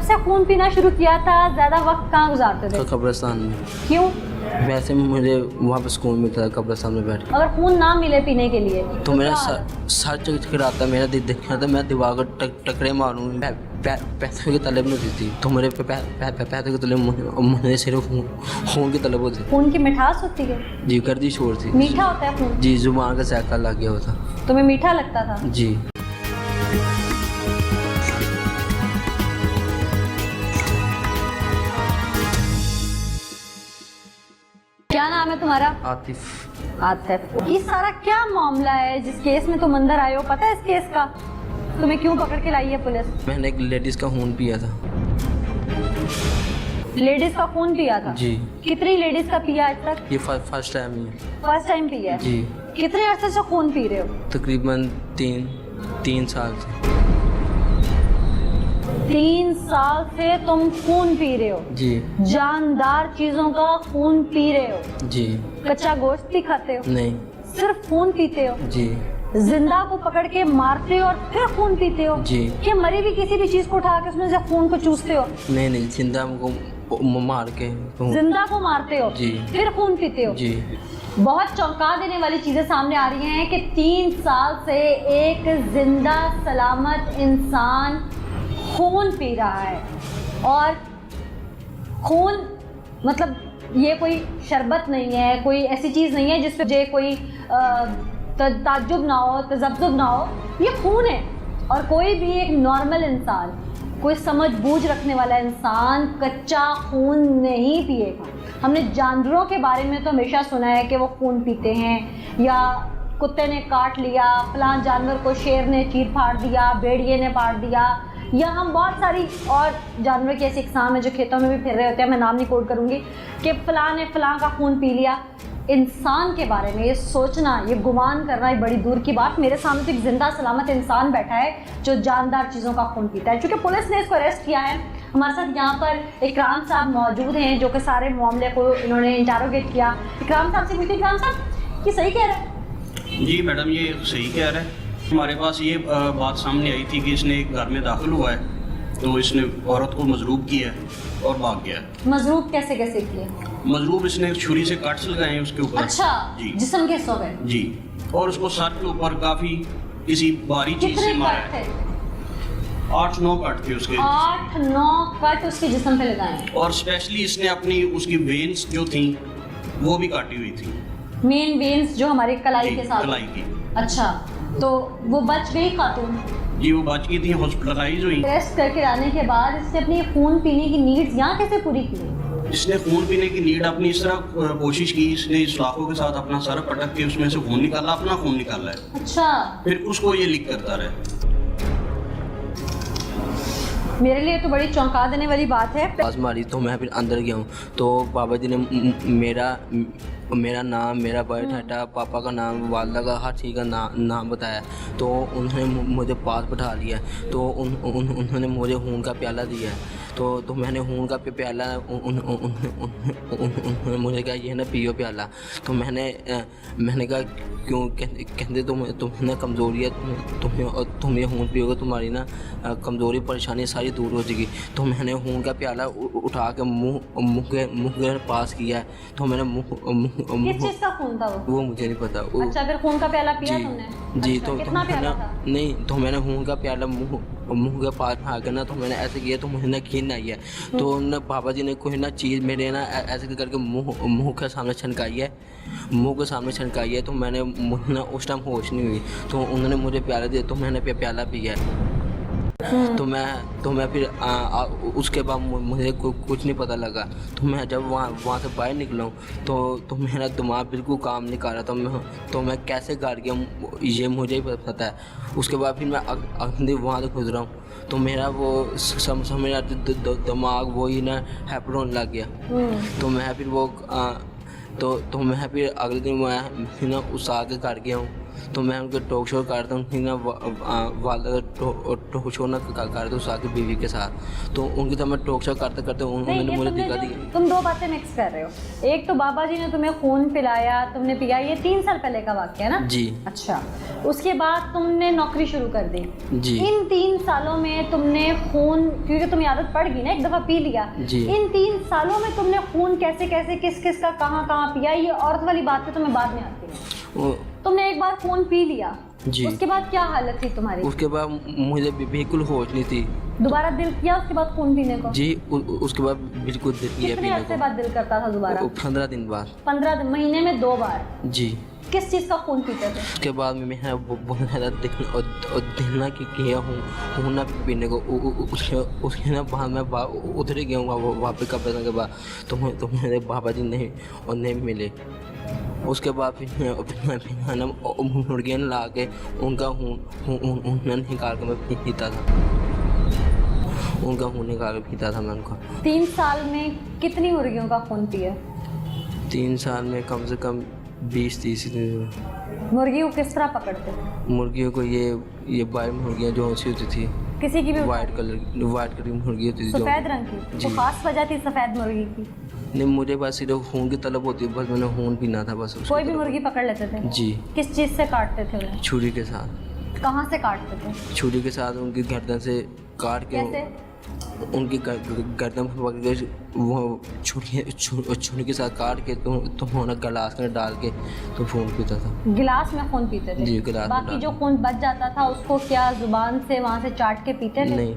से खून पीना शुरू किया था, ज्यादा वक्त कहाँ गुजारते थे? कब्रिस्तान में। क्यों? वैसे मुझे वहाँ पे सुकून मिलता था कब्रिस्तान में बैठ के। अगर खून ना मिले पीने के लिए तो मेरा क्या हालत? सर चकराता, मेरा दिल देखा था, मैं दीवार को टकरे मारूँ, पैसों की तलब नहीं होती थी, तो मेरे पैसों की तलब, मुझे सिर्फ खून की तलब होती। खून की मिठास होती है? जी, गर्दी शोर थी। मीठा होता है खून? जी, जुबान का जायका लग गया होता। तुम्हें मीठा लगता था? जी। क्या नाम है तुम्हारा? आतिफ। आतिफ। ये सारा क्या मामला है जिस केस में तुम अंदर आए हो? पता है इस केस का? तुम्हें क्यों पकड़ के लाई है पुलिस? मैंने एक लेडीज का खून पिया था। लेडीज का खून पिया था? जी। कितनी लेडीज का पिया आज तक? ये फर्स्ट टाइम ही है। फर्स्ट टाइम पिया है? जी। कितने अरसे से खून पी रहे हो? तकरीबन तीन साल से। 3 साल से तुम खून पी रहे हो? जी। जानदार चीजों का खून पी रहे हो? जी। कच्चा गोश्त भी खाते हो? नहीं। सिर्फ खून पीते हो? जी। जिंदा को पकड़ के मारते हो और फिर खून पीते हो? जी। क्या मरी भी किसी भी चीज को उठा के उसमें से खून को चूसते हो? नहीं, जिंदा को मार के। जिंदा को मारते हो? जी। फिर खून पीते हो? जी। बहुत चौंका देने वाली चीजें सामने आ रही हैं कि 3 साल से एक जिंदा सलामत इंसान खून पी रहा है। और खून मतलब ये कोई शरबत नहीं है, कोई ऐसी चीज़ नहीं है जिस पे जे कोई ताज्जुब ना हो, तजब्जुब ना हो। ये खून है और कोई भी एक नॉर्मल इंसान, कोई समझ बूझ रखने वाला इंसान कच्चा खून नहीं पिएगा। हमने जानवरों के बारे में तो हमेशा सुना है कि वो खून पीते हैं, या कुत्ते ने काट लिया, फलां जानवर को शेर ने चीर फाड़ दिया, भेड़िए ने फाड़ दिया, या हम बहुत सारी और जानवर की ऐसी इकसाम है जो खेतों में भी फिर रहे होते हैं, मैं नाम नहीं कोट करूँगी, कि फलां ने फलां का खून पी लिया। इंसान के बारे में ये सोचना, ये गुमान करना ये बड़ी दूर की बात। मेरे सामने तो एक जिंदा सलामत इंसान बैठा है जो जानदार चीज़ों का खून पीता है। चूँकि पुलिस ने इसको अरेस्ट किया है, हमारे साथ यहाँ पर इकराम साहब मौजूद हैं जो कि सारे मामले को इन्होंने इंटरोगेट किया। इकराम साहब से पूछते, इकराम साहब ये सही कह रहा है? जी मैडम, ये सही कह रहा है। हमारे पास ये बात सामने आई थी कि इसने एक घर में दाखिल हुआ है, तो इसने औरत को मजरूब किया है और भाग गया है। मजरूब कैसे कैसे किए? मजरूब इसने छुरी से कट्स लगाए हैं उसके ऊपर। अच्छा जी। जिस्म के हिस्सों पे? जी। और उसको सर के ऊपर काफी किसी भारी चीज से मारा है। 8-9 कट थे उसके। 8-9 कट उसके जिस्म पे लगाए हैं। और स्पेशली इसने अपनी उसकी वेन्स जो थी वो भी काटी हुई थी। मेन वेन्स जो हमारे कलाई जी, के साथ? कलाई की। अच्छा, तो वो बच गई खातून? जी, वो बच गई थी, हॉस्पिटलाइज हुई। टेस्ट करके आने के बाद इसने अपनी खून पीने की नीड्स यहाँ कैसे पूरी की? इसने खून पीने की नीड अपनी इस तरह कोशिश की, इसने सलाखों के साथ अपना सर पटक के उसमें से खून निकाला, अपना खून निकाला है। अच्छा। फिर उसको ये लीक करता रहे। मेरे लिए तो बड़ी चौंका देने वाली बात है। आवाज़ मारी तो मैं फिर अंदर गया हूँ, तो बाबा जी ने मेरा नाम, मेरा बायोडाटा, पापा का नाम, वालदा का हर चीज़ का नाम बताया। तो उन्होंने मुझे पास बैठा लिया, तो उन्होंने मुझे खून का प्याला दिया। तो मैंने खून का प्याला, उन्होंने मुझे कहा ये ना पियो प्याला। तो मैंने कहा क्यों? कहते तुम्हें कमज़ोरी है, तुम ये खून पियोगे, तुम्हारी ना कमज़ोरी परेशानी सारी दूर हो जाएगी। तो मैंने खून का प्याला उठा के मुँह के पास किया। तो मैंने किस चीज़ का खून था वो मुझे नहीं पता। अच्छा, फिर खून का प्याला पिया तुमने? जी। अच्छा, तो कितना प्याला था? नहीं, तो मैंने खून का प्याला मुँह के पास में आकर ना, तो मैंने ऐसे किया, तो मुझे ना घिन आई है। तो उन्होंने बाबा जी ने कोई ना चीज़ मेरे ना ऐसे करके मुँह के सामने छनकाई है, मुँह के सामने छनकाई है। तो मैंने मुझे ना उस टाइम होश नहीं हुई, तो उन्होंने मुझे प्याला दिया, तो मैंने प्याला पिया। तो मैं फिर उसके बाद मुझे कुछ नहीं पता लगा। तो मैं जब वहाँ से बाहर निकला हूँ, तो मेरा दिमाग बिल्कुल काम नहीं कर रहा। तो मैं कैसे घर गया ये मुझे ही पता है। उसके बाद फिर मैं अगले वहाँ से गुजरा हूँ, तो मेरा वो मेरा दिमाग वही ना हैपरोन लग गया। तो मैं फिर वो तो मैं फिर अगले दिन मैं ना उस आगे घर गया हूँ। तो मैं उनके टॉक शो करता हूँ कि ना वाला टॉक शो ना करता हूँ उसकी बीवी के साथ। तो उनकी तो मैं टॉक शो करते करते नहीं, उन्होंने ये मुझे तुमने दिखा जो- दी। तुम दो बातें मिक्स कर रहे हो। एक तो बाबा जी ने तुम्हें खून पिलाया, तुमने पिया, ये 3 साल पहले का वाक्य है ना? जी अच्छा, उसके बाद तुमने नौकरी शुरू कर दी। जी इन 3 सालों में तुमने खून, क्योंकि तुम्हें आदत पड़ गई ना, एक दफा पी लिया, जी। इन 3 सालों में तुमने खून कैसे कैसे, किस किस का, कहाँ कहाँ पिया, ये औरत वाली बात तो तुम्हें बाद में आती है। वो- तुमने एक बार खून पी लिया, जी। उसके बाद क्या हालत थी तुम्हारी? उसके बाद मुझे बिल्कुल होश नहीं थी दोबारा दिल किया उसके बाद खून पीने को? जी। उसके बाद बिल्कुल दिल किया कितने पीने अरसे बाद दिल करता था दोबारा? को 15 दिन बाद। 15 महीने में 2 बार? जी। किस चीज़ का खून पीते थे? उसके बाद में मैं बहुत ज़्यादा दिखना की किया हूँ ना पीने को। उसके ना बाद में उधर ही गया हूँ वहाँ पे कब्र के बाद। तो मेरे बाबा जी नहीं मिले। उसके बाद फिर मैं ना मुर्गियाँ ला के उनका खून निकाल के मैं पीता था। उनका खून निकाल के पीता था मैं उनका। 3 साल में कितनी मुर्गियों का खून पिया? 3 साल में कम से कम 20-30 मुर्गियों को किस तरह पकड़ते थे? मुर्गियों को ये बाहर मुर्गियाँ जो सी होती थी, किसी की भी वाइट कलर की मुर्गी होती थी जो। सफेद रंग की? जी। तो खास वजह थी सफेद मुर्गी की? नहीं, मुझे बस सिर्फ खून की तलब होती है, बस मैंने खून पीना था बस। उसकी कोई भी तलब। मुर्गी पकड़ लेते थे? जी। किस चीज़ से काटते थे उन्हें? छुरी के साथ। कहाँ से काटते थे? छुरी के साथ उनकी गर्दन से काट के कैसे? उनकी गर्दन पकड़ के वो छुरी के साथ काट के तो होना गिलास में डाल के तो खून पीता था। गिलास में खून पीते थे? जी, गिलास में बाकी डाल जो के। खून बच जाता था उसको क्या जुबान से वहाँ से चाट के पीते थे? नहीं,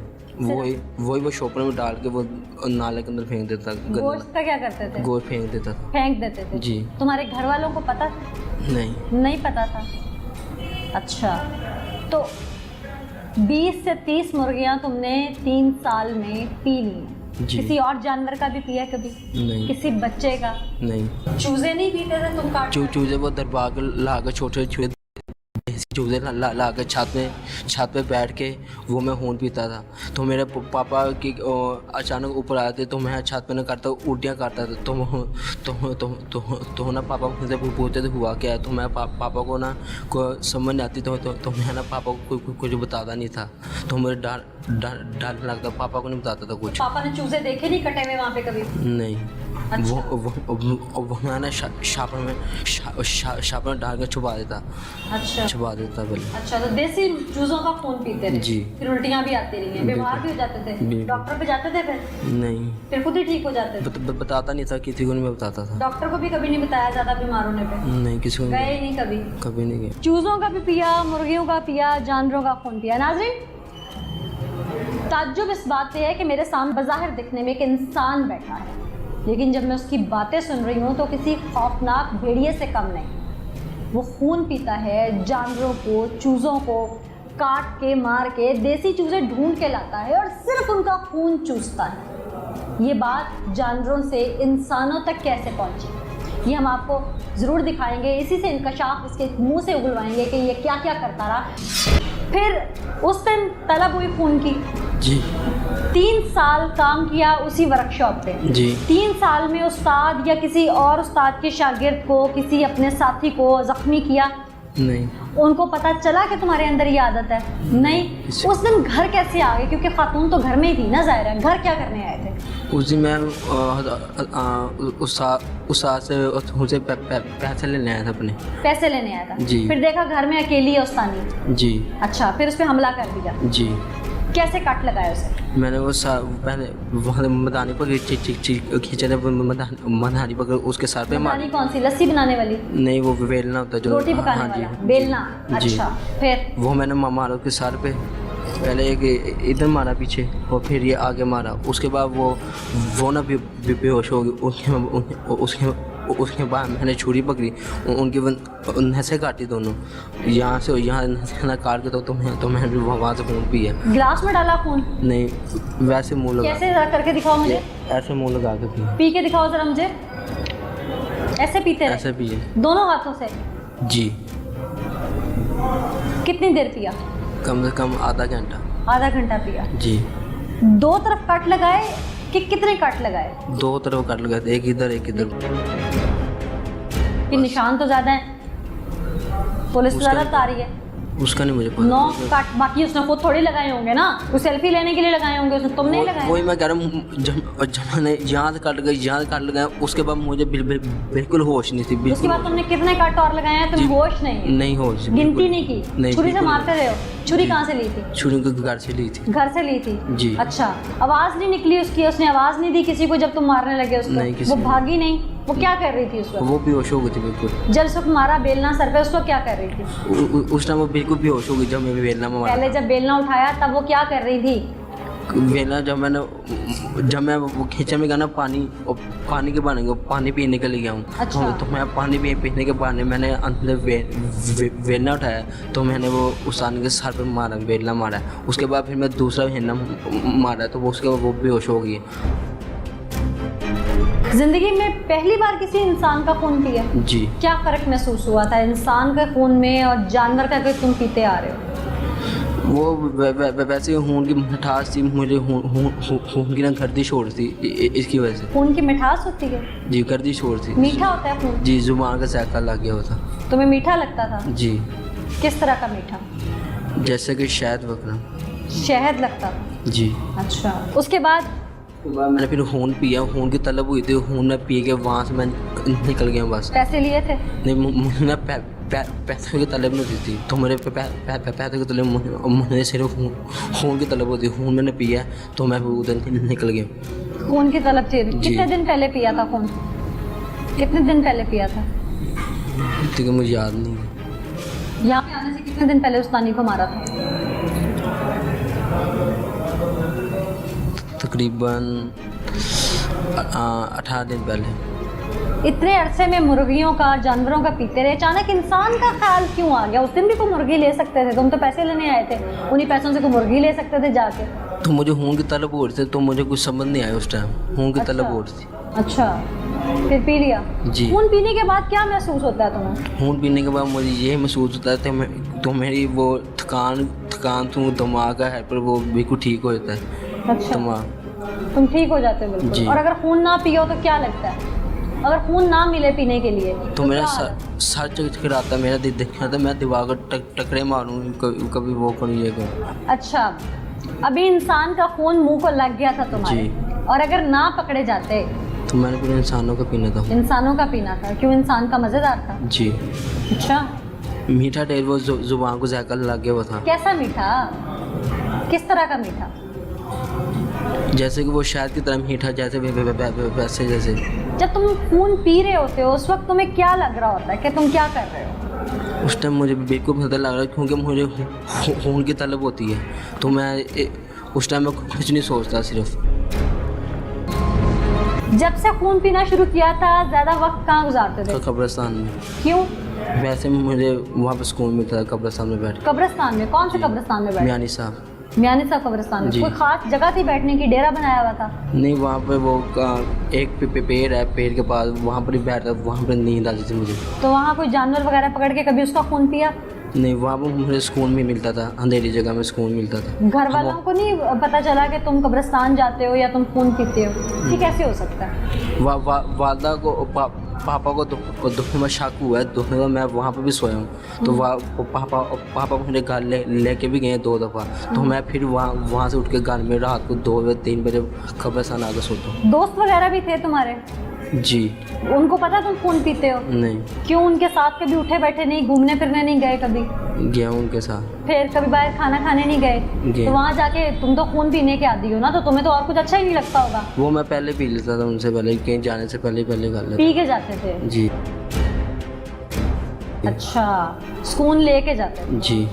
वही वो शॉपर में डाल के वो नाले के अंदर फेंक देता था। गोश्त का क्या करते थे? गोश्त फेंक देता था। फेंक देते थे? जी। तुम्हारे घर वालों को पता था? नहीं। नहीं पता था। अच्छा, तो 20 से 30 मुर्गियां तुमने 3 साल में पी ली। जी। किसी और जानवर का भी पिया कभी? नहीं। किसी बच्चे का? नहीं। चूजे नहीं पीते थे तुम काट? चूजे वो दरबार के ला के छोटे छोटे चूजे ला के छत पे बैठ के वो मैं खून पीता था। तो मेरे पापा की अचानक ऊपर आए थे, तो मैं छत पे न करता उल्टियाँ करता था। तो ना पापा मुझसे पूछते थे हुआ क्या है। तो मैं पापा को ना को समझ नहीं आती। तो मैं ना पापा को कुछ बताता नहीं था। तो मुझे डर लगता, पापा को नहीं बताता था कुछ। पापा ने चूजे देखे नहीं कटे हुए वहाँ पे कभी? नहीं। अच्छा। वो मैं ना शापर में डाल के छुपा देता। अच्छा। छुपा देता पहले। अच्छा, तो देसी चूजों का खून पीते थे? जी। फिर उल्टियाँ भी आती रही हैं, बीमार भी हो जाते थे? बिल्कुल। डॉक्टर पे जाते थे फिर? नहीं। फिर खुद ही ठीक हो जाते थे? बताता नहीं था, किसी को नहीं मैं बताता था। डॉक्टर को भी कभी नहीं बताया ज़्यादा बीमार होने पे? नहीं, किसी को गए ही नहीं कभी? कभी नहीं गया। चूज़ों का भी पिया, मुर्गियों का पिया, जानवरों का खून पिया। नाज़रीन, ताज्जुब इस बात पे है कि मेरे सामने बज़ाहिर दिखने में एक इंसान बैठा है, लेकिन जब मैं उसकी बातें सुन रही हूँ तो किसी खौफनाक भेड़िए से कम नहीं। वो खून पीता है, जानवरों को, चूज़ों को काट के, मार के, देसी चूज़े ढूंढ के लाता है और सिर्फ उनका खून चूसता है। ये बात जानवरों से इंसानों तक कैसे पहुँची, ये हम आपको ज़रूर दिखाएंगे। इसी से इंकशाफ इसके मुंह से उगलवाएंगे कि ये क्या क्या करता रहा। फिर उस दिन तलब हुई खून की। जी। 3 साल काम किया उसी वर्कशॉप पे। जी। 3 साल में उस्ताद या किसी और उस्ताद के शागिर्द को, किसी अपने साथी को ज़ख्मी किया? नहीं। उनको पता चला कि तुम्हारे अंदर ये आदत है? नहीं। उस दिन घर कैसे आ गए, क्योंकि खातून तो घर में ही थी ना, ज़ाहिर है। घर क्या करने आए थे? उस दिन मैं उस्ताद से उनसे पैसे लेने आया था अपने। पैसे लेने आया था? जी। फिर देखा घर में अकेली है उस्तानी? जी। अच्छा, फिर उस पर हमला कर दिया? जी। कैसे कट लगाया उसे? मैंने वो पहले वहाँ मदानी पर खींचे थे, मदानी पर उसके सर पे मारी। मदानी कौन सी, लस्सी बनाने वाली? नहीं, वो बेलना होता है जो रोटी पकाने हाँ जी, वाला बेलना? जी। अच्छा, फिर? वो मैंने मारा उसके सर पे। पहले एक इधर मारा पीछे और फिर ये आगे मारा। उसके बाद वो ना बेहोश हो गई। उसके बाद मैंने छुरी पकड़ी, उनकी नसें काटी दोनों, यहाँ से यहाँ नसें काट के। तो मैंने भी वहाँ से खून पिया। गिलास में डाला खून? नहीं, वैसे मुँह लगा। कैसे, जरा करके दिखाओ मुझे। ऐसे मुँह लगा के पिया। पी के दिखाओ जरा मुझे। ऐसे पीते रहे? ऐसे पिए। दोनों हाथों से? जी। कितनी देर पिया? कम से कम आधा घंटा। आधा घंटा पिया? जी। 2 तरफ कट लगाए कि कितने कट लगाए? 2 तरफ कट लगाए थे, एक इधर एक इधर। कि निशान तो ज़्यादा है। पुलिस उसका ज़्यादा बता रही है। उसका नहीं मुझे पता। 9 कट बाकी उसने खुद थोड़ी लगाए होंगे ना, वो सेल्फी लेने के लिए लगाए होंगे उसने, तुम नहीं लगाए। वही मैं कह रहा हूँ, जब मैंने यहाँ से काट लगाया उसके बाद मुझे बिल्कुल होश नहीं थी। उसके बिल्कुल बाद तुमने कितने कट और लगाए हैं, तुम होश नहीं है? नहीं होश, गिनती बिल्कुल नहीं की? नहीं, छुरी से बिल्कुल मारते रहे हो? छुरी कहाँ से ली थी? छुरी को घर से ली थी। घर से ली थी जी। अच्छा, आवाज नहीं निकली उसकी? उसने आवाज नहीं दी किसी को जब तुम मारने लगे उसको? नहीं, किसी वो ने। भागी नहीं? वो क्या कर रही थी उस वक्त? वो बेहोश हो गई थी बिल्कुल। जब उसको मारा बेलना सर पे, उसको क्या कर रही थी? उस टाइम वो बिल्कुल बेहोश हो गई जब मैं बेलना में मारा। पहले जब बेलना उठाया तब वो क्या कर रही थी? बेलना जब मैं वो खींचा में गया ना पानी के बहाने पानी पीने के लिए गया हूँ। अच्छा। तो मैं पानी पीने के बहाने मैंने अंदर बेलना उठाया, तो मैंने वो उसान के सर पे मारा, बेलना मारा। उसके बाद फिर मैं दूसरा बेलना मारा, तो वो उसके बाद वो बेहोश हो गई। जिंदगी में पहली बार किसी इंसान का खून पिया? जी। क्या फर्क महसूस हुआ था इंसान का खून में और जानवर का कि तुम पीते आ रहे हो? वो वैसे खून की मिठास थी, मुझे खून की ना गर्दिश हो रही थी इसकी वजह से। खून की मिठास होती है? जी, गर्दिश हो रही थी। मीठा होता है खून? जी, जुबान का जायका लग गया होता। तुम्हें मीठा लगता था? जी। किस तरह का मीठा? जैसे कि शहद वगैरह। शहद लगता था? जी। अच्छा, उसके बाद? मैंने फिर खून पिया, खून की तलब हुई थी, खून में पी के वहाँ से मैं निकल गया बस। पैसे लिए थे? नहीं, मुझे ना पैसों की तलब नहीं थी, तो मेरे पैसों की तलब मुझे सिर्फ खून की तलब होती। खून मैंने पिया तो मैं उधर निकल गया। खून की तलब थी? जी। कितने दिन पहले पिया था खून? कितने दिन पहले पिया था? ठीक है, मुझे याद नहीं है। यहाँ पे आने से कितने दिन पहले उस नानी को मारा था? तकरीबन 18 दिन पहले। इतने अरसे में मुर्गियों का, जानवरों का पीते रहे, अचानक इंसान का ख्याल क्यों आ गया? उस दिन भी कोई मुर्गी ले सकते थे, तुम तो पैसे लेने आए थे, उन्हीं पैसों से कोई मुर्गी ले सकते थे जाके। तो मुझे खून की तलब हो रही थी, तो मुझे कुछ समझ नहीं आया उस टाइम। खून की तलब हो रही थी। अच्छा, फिर पी लिया? जी। खून पीने के बाद क्या महसूस होता है तुम्हें? खून पीने के बाद मुझे ये महसूस होता है तो मेरी वो थकान तो दिमाग है पर वो बिल्कुल ठीक हो जाता है। अच्छा, दिमाग तुम ठीक हो जाते हो बिल्कुल। जी। और अगर खून ना पियो तो क्या लगता है? अगर खून ना मिले पीने के लिए तो मेरा क्या हालत? सर चकराता है, मेरा दिल दिखता है, मैं दीवार को टकरे मारूँ, कभी वो करूँ, ये करूँ। अच्छा, अभी इंसान का खून मुंह को लग गया था तुम्हारे, जी। और अगर ना पकड़े जाते तो मैंने पूरे इंसानों का पीना था। इंसानों का पीना था? क्यों, इंसान का मज़ेदार था? जी। अच्छा, मीठा टेस्ट, वो जुबान को जायका लग गया वो था। कैसा मीठा? किस तरह का मीठा? जैसे कि वो शहद की तरह मीठा, जैसे वैसे जैसे। जब तुम खून पी रहे होते हो उस वक्त तुम्हें क्या लग रहा होता है कि तुम क्या कर रहे हो? उस टाइम मुझे बिल्कुल पता लग रहा है, क्योंकि मुझे खून की तलब होती है, तो मैं उस टाइम में कुछ नहीं सोचता सिर्फ। जब से खून पीना शुरू किया था ज़्यादा वक्त कहाँ गुजारते थे? कब्रिस्तान में। क्यों? वैसे मुझे वहाँ पर सुकून मिलता था कब्रिस्तान में बैठ। कब्रिस्तान में? कौन से कब्रिस्तान में बैठे? मियानी साहब। मियानी साहब कब्रिस्तान में? जी। कोई खास जगह थी बैठने की, डेरा बनाया हुआ था? नहीं, वहाँ पे वो एक पेड़ है, पेड़ के पास वहाँ पर ही बैठता, वहाँ पर नींद आती थी मुझे। तो वहाँ कोई जानवर वगैरह पकड़ के कभी उसका खून पिया? नहीं, वहाँ पर मुझे सुकून भी मिलता था, अंधेरी जगह में सुकून मिलता था। घर वालों को नहीं पता चला कि तुम कब्रिस्तान जाते हो या तुम खून पीते हो? ये कैसे हो सकता है? वादा को पापा को दुखने में शक हुआ है, दुखने में मैं वहाँ पर भी सोया हूँ, तो पापा मुझे घर लेके भी गए 2 दफ़ा, तो मैं फिर वहाँ से उठ के घर में रात को 2 या 3 बजे कब्रिस्तान आकर सोता हूँ। दोस्त वगैरह भी थे तुम्हारे? जी। उनको पता तुम खून पीते हो? नहीं। क्यों उनके साथ कभी उठे बैठे नहीं, घूमने फिरने नहीं गए कभी? गया हूँ उनके साथ। फिर कभी बाहर खाना खाने नहीं गए? गए। तो वहाँ जाके तुम तो खून पीने के आदी हो ना, तो तुम्हें तो और कुछ अच्छा ही नहीं लगता होगा? वो मैं पहले पी लेता था, उनसे पहले कहीं जाने से पहले कर लेता। पी के जाते थे? जी। अच्छा, सुकून लेके जाते थे? जी।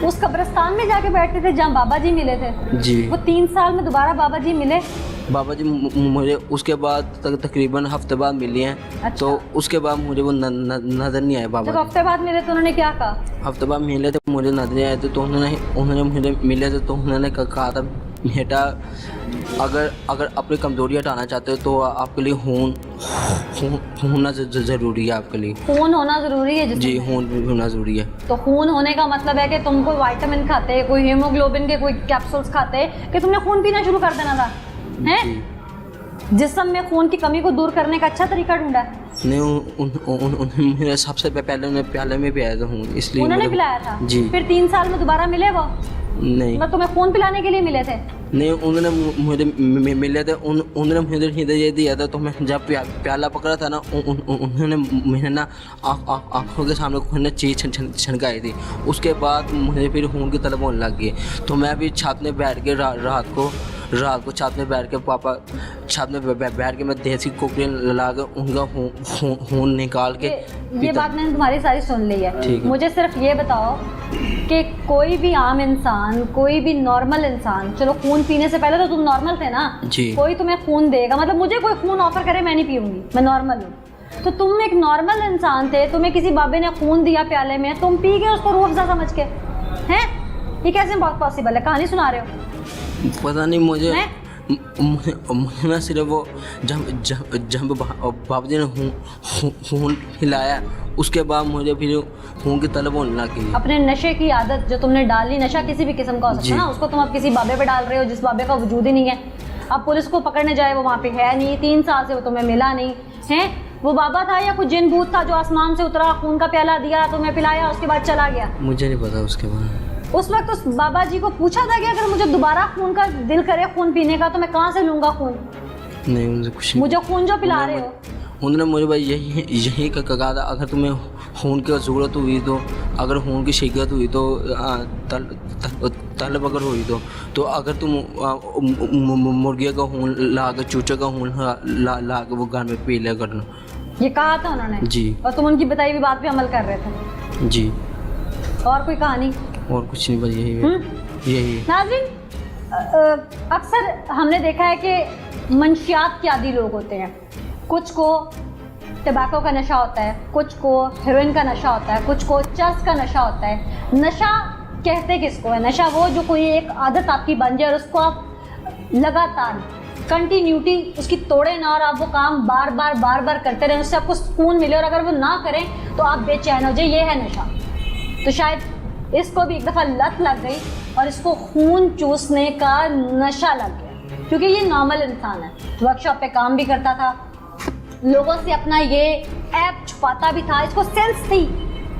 उस कब्रिस्तान में जाके बैठते थे जहाँ बाबा जी मिले थे? जी। वो 3 साल में दोबारा बाबा जी मिले? बाबा जी मुझे उसके बाद तकरीबन हफ्ते बाद मिली हैं। अच्छा। तो उसके बाद मुझे वो नज़र नहीं आए बाबा जब जी। हफ्ते बाद मिले तो उन्होंने क्या कहा? हफ्ते बाद मिले थे, मुझे नजर नहीं आए थे, तो उन्होंने मुझे मिले थे, तो उन्होंने कहा था बेटा अगर अपनी कमजोरी हटाना चाहते हो तो आपके लिए खून होना ज़रूरी है, आपके लिए खून होना ज़रूरी है? जी, खून भी होना ज़रूरी है। तो खून होने का मतलब है कि तुम कोई विटामिन खाते, कोई हीमोग्लोबिन के कोई कैप्सूल्स खाते कि तुमने खून पीना शुरू कर देना था, हैं? जिस्म में खून की कमी को दूर करने का अच्छा तरीका ढूंढा है। नहीं उन्होंने मेरे सबसे पहले उन्हें प्याले में पिलाया हूँ, इसलिए उन्होंने पिलाया था जी। फिर 3 साल में दोबारा मिले वो? नहीं मतलब तुम्हें खून पिलाने के लिए मिले थे? नहीं, उन्होंने मुझे मिले थे, उन्होंने मुझे हृदय दिया था। तो मैं जब प्याला पकड़ा था ना, उन्होंने मुझे ना आँखों के सामने खून चीज छनकाई थी। उसके बाद मुझे फिर खून की तलब होने लग गई। तो मैं भी छत में बैठ के रात को छत में बैठ के पापा छत में बैठ के मैं देसी कुकरी लगा के उनका खून निकाल के ये बात मैंने तुम्हारी सारी सुन ली है। ठीक है। मुझे सिर्फ ये बताओ कि कोई भी आम इंसान, कोई भी नॉर्मल इंसान, चलो खून पीने से पहले तो तुम नॉर्मल थे ना जी। कोई तुम्हें खून देगा, मतलब मुझे कोई खून ऑफर करे मैं नहीं पीऊंगी, मैं नॉर्मल हूँ। तो तुम एक नॉर्मल इंसान थे, तुम्हें किसी बाबे ने खून दिया प्याले में, तुम पी गए उसको रूह अफ़ज़ा समझ के, हैं? ये कैसे बहुत पॉसिबल है? कहानी सुना रहे हो? पता नहीं मुझे ना सिर्फ वो जब बाबा जी ने खून पिलाया, उसके बाद मुझे फिर खून की तलब होने लगी। अपने नशे की आदत जो तुमने डाली, नशा किसी भी किस्म का हो सकता है ना, उसको तुम अब किसी बाबे पे डाल रहे हो जिस बाबे का वजूद ही नहीं है। अब पुलिस को पकड़ने जाए वो वहाँ पे है नहीं, 3 साल से वो तुम्हें मिला नहीं है। वो बाबा था या कुछ जिन भूत था जो आसमान से उतरा, खून का प्याला दिया, तुम्हें पिलाया, उसके बाद चला गया? मुझे नहीं पता उसके बाद। उस वक्त उस बाबा जी को पूछा था कि अगर मुझे दोबारा खून का दिल करे खून पीने का तो मैं कहाँ से लूँगा खून? नहीं, मुझे कुछ मुझे खून जो पिला रहे हो। उन्होंने मुझे भाई यही कहा था, अगर तुम्हें खून की ज़रूरत हुई तो, अगर खून की शिकायत हुई तो, तलब अगर हुई तो अगर तुम मुर्गिया का खून ला के, चूचे का खून ला के वो घर में पी लिया करना। ये कहा था उन्होंने जी। और तुम उनकी बताई हुई बात पे अमल कर रहे थे जी। और कोई कहानी? और कुछ नहीं, बस यही। नाज़रीन, अक्सर हमने देखा है कि मंशियात के आदी लोग होते हैं। कुछ को टबैको का नशा होता है, कुछ को हेरोइन का नशा होता है, कुछ को चर्स का नशा होता है। नशा कहते किसको है? नशा वो जो कोई एक आदत आपकी बन जाए और उसको आप लगातार कंटिन्यूटी उसकी तोड़े ना और आप वो काम बार बार करते रहें, उससे आपको सुकून मिले, और अगर वो ना करें तो आप बेचैन हो जाए। ये है नशा। तो शायद इसको भी एक दफ़ा लत लग गई और इसको खून चूसने का नशा लग गया, क्योंकि ये नॉर्मल इंसान है, वर्कशॉप पे काम भी करता था, लोगों से अपना ये ऐप छुपाता भी था। इसको सेंस थी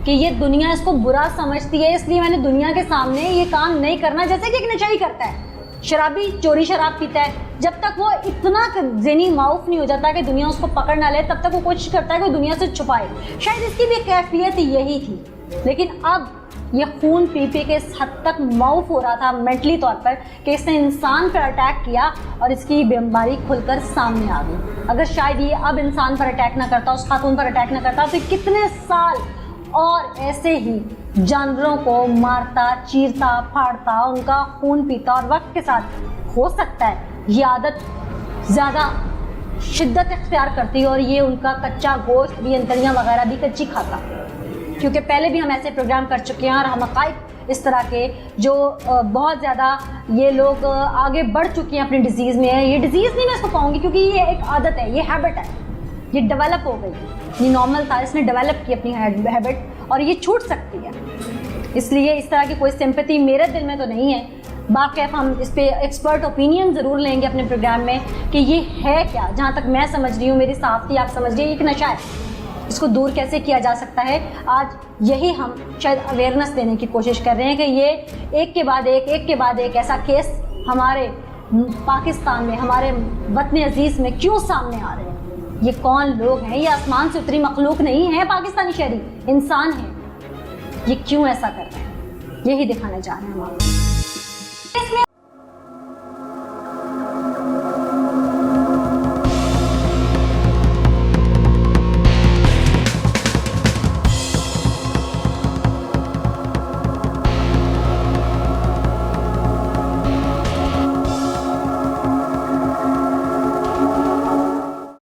कि ये दुनिया इसको बुरा समझती है, इसलिए मैंने दुनिया के सामने ये काम नहीं करना। जैसे कि एक नशाई करता है, शराबी चोरी शराब पीता है, जब तक वो इतना ज़हनी माऊफ नहीं हो जाता कि दुनिया उसको पकड़ ना ले, तब तक वो कोशिश करता है कि वो दुनिया से छुपाए। शायद इसकी भी कैफियत यही थी। लेकिन अब ये खून पी के इस हद तक माऊफ हो रहा था मेंटली तौर पर कि इसने इंसान पर अटैक किया और इसकी बीमारी खुलकर सामने आ गई। अगर शायद ये अब इंसान पर अटैक ना करता, उस खातून पर अटैक ना करता, तो कितने साल और ऐसे ही जानवरों को मारता, चीरता, फाड़ता, उनका खून पीता, और वक्त के साथ हो सकता है ये आदत ज़्यादा शिद्दत इख्तियार करती और ये उनका कच्चा गोश्त भी, अंतड़ियाँ वगैरह भी कच्ची खाता। क्योंकि पहले भी हम ऐसे प्रोग्राम कर चुके हैं और हम हक़ाइक़ इस तरह के जो बहुत ज़्यादा ये लोग आगे बढ़ चुके हैं अपनी डिज़ीज़ में। ये डिज़ीज़ नहीं मैं इसको कहूँगी, क्योंकि ये एक आदत है, ये हैबिट है, ये डेवलप हो गई। ये नॉर्मल था, इसने डेवलप की अपनी हैबिट और ये छूट सकती है। इसलिए इस तरह की कोई सिंपैथी मेरे दिल में तो नहीं है। बाकी हम इस पर एक्सपर्ट ओपिनियन ज़रूर लेंगे अपने प्रोग्राम में कि ये है क्या। जहाँ तक मैं समझ रही हूँ, मेरी साफ थी, आप समझ रही हैं, एक नशा है, इसको दूर कैसे किया जा सकता है। आज यही हम शायद अवेयरनेस देने की कोशिश कर रहे हैं कि ये एक के बाद एक ऐसा केस हमारे पाकिस्तान में, हमारे वतन अजीज़ में क्यों सामने आ रहे हैं। ये कौन लोग हैं? ये आसमान से उतरी मखलूक नहीं है, पाकिस्तानी शहरी इंसान हैं। ये क्यों ऐसा कर रहे हैं, यही दिखाना चाह रहे हैं हम। इसमें